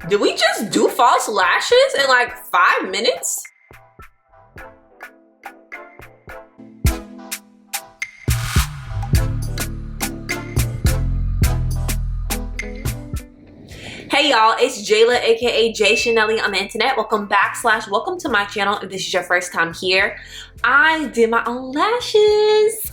Did we just do false lashes in like 5 minutes? Hey y'all, it's Jaila aka JaiChanellie on the internet. Welcome back / welcome to my channel if this is your first time here. I did my own lashes.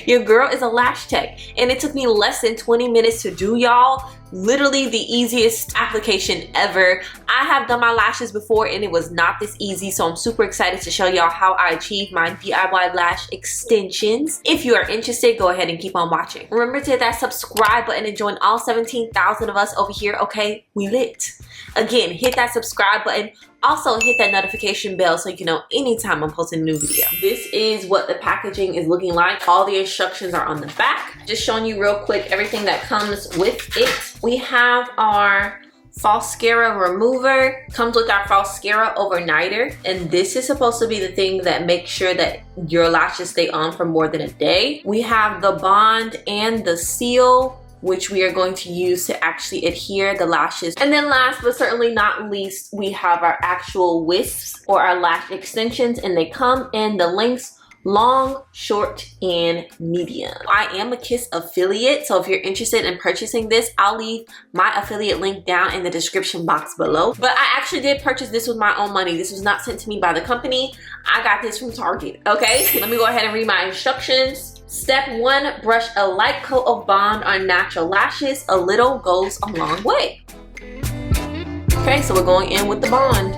Your girl is a lash tech and it took me less than 20 minutes to do, y'all. Literally the easiest application ever. I have done my lashes before and it was not this easy, so I'm super excited to show y'all how I achieved my DIY lash extensions. If you are interested, go ahead and keep on watching. Remember to hit that subscribe button and join all 17,000 of us over here, okay? We lit. Again, hit that subscribe button. Also hit that notification bell so you can know anytime I'm posting a new video. This is what the packaging is looking like. All the instructions are on the back. Just showing you real quick everything that comes with it. We have our Falscara remover. Comes with our Falscara overnighter, and this is supposed to be the thing that makes sure that your lashes stay on for more than a day. We have the bond and the seal, which we are going to use to actually adhere the lashes. And then last but certainly not least, we have our actual wisps or our lash extensions, and they come in the lengths long, short, and medium. I am a KISS affiliate, so if you're interested in purchasing this, I'll leave my affiliate link down in the description box below. But I actually did purchase this with my own money. This was not sent to me by the company. I got this from Target, okay? Let me go ahead and read my instructions. Step 1, brush a light coat of bond on natural lashes. A little goes a long way. Okay, so we're going in with the bond.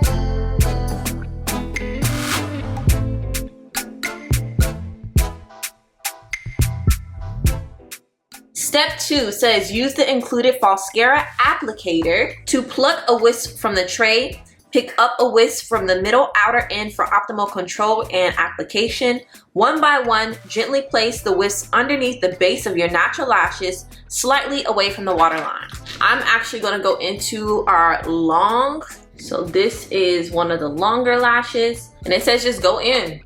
Step 2 says use the included Falscara applicator to pluck a wisp from the tray. Pick up a wisp from the middle outer end for optimal control and application. One by one, gently place the wisps underneath the base of your natural lashes, slightly away from the waterline. I'm actually going to go into our long. So this is one of the longer lashes, and it says just go in.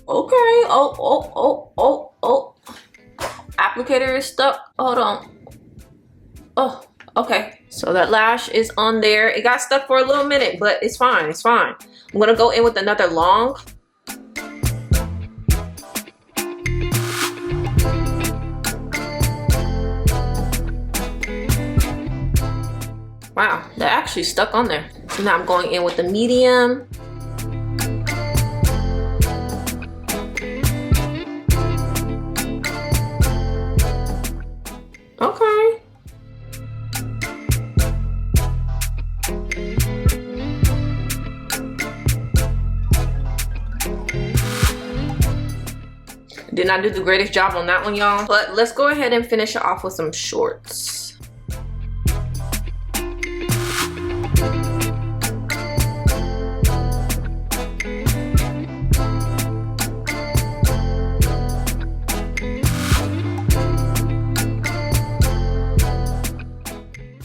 Okay, oh. Applicator is stuck. Hold on. Oh, okay. So that lash is on there. It got stuck for a little minute, but it's fine. It's fine. I'm gonna go in with another long. Wow, that actually stuck on there. So now I'm going in with the medium. Okay. Did not do the greatest job on that one, y'all. But let's go ahead and finish it off with some shorts.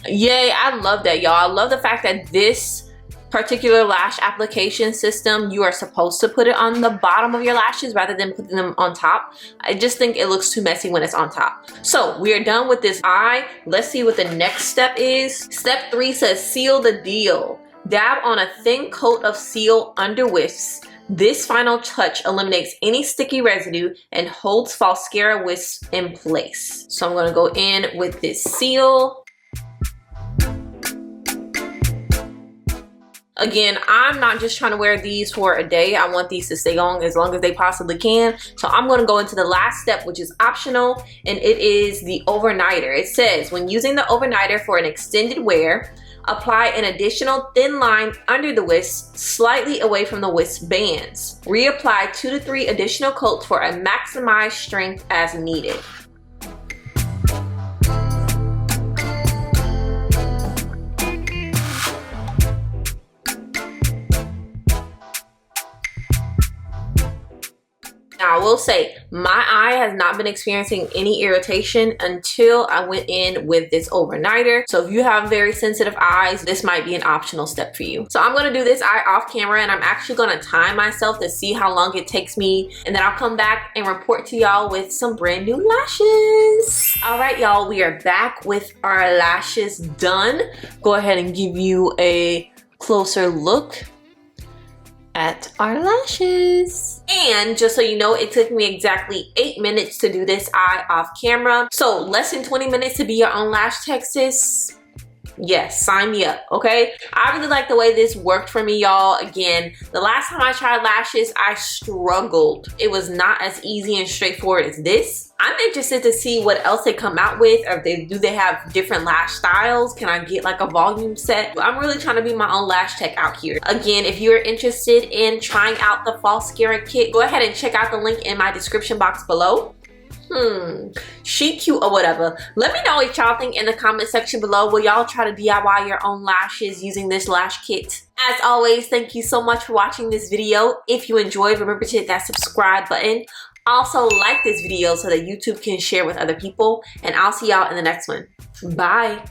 Yay, I love that, y'all. I love the fact that this particular lash application system, you are supposed to put it on the bottom of your lashes rather than putting them on top. I just think it looks too messy when it's on top. So we are done with this eye. Let's see what the next step is. Step 3 says seal the deal. Dab on a thin coat of seal under wisps. This final touch eliminates any sticky residue and holds Falscara wisps in place. So I'm going to go in with this seal. Again, I'm not just trying to wear these for a day. I want these to stay on as long as they possibly can. So I'm going to go into the last step, which is optional, and it is the overnighter. It says, when using the overnighter for an extended wear, apply an additional thin line under the wisp, slightly away from the wisp bands. Reapply 2 to 3 additional coats for a maximized strength as needed. Now, will say my eye has not been experiencing any irritation until I went in with this overnighter. So if you have very sensitive eyes, this might be an optional step for you. So I'm going to do this eye off camera, and I'm actually going to time myself to see how long it takes me, and then I'll come back and report to y'all with some brand new lashes. All right, y'all, we are back with our lashes done. Go ahead and give you a closer look at our lashes. And just so you know, it took me exactly 8 minutes to do this eye off camera. So less than 20 minutes to be your own lash tech, sis. Yes, sign me up, okay? I really like the way this worked for me, y'all. Again, the last time I tried lashes, I struggled. It was not as easy and straightforward as this. I'm interested to see what else they come out with, or do they have different lash styles? Can I get like a volume set? I'm really trying to be my own lash tech out here. Again, if you're interested in trying out the Falscara kit, go ahead and check out the link in my description box below. She cute or whatever. Let me know what y'all think in the comment section below. Will y'all try to DIY your own lashes using this lash kit? As always, thank you so much for watching this video. If you enjoyed, remember to hit that subscribe button. Also, like this video so that YouTube can share with other people. And I'll see y'all in the next one. Bye.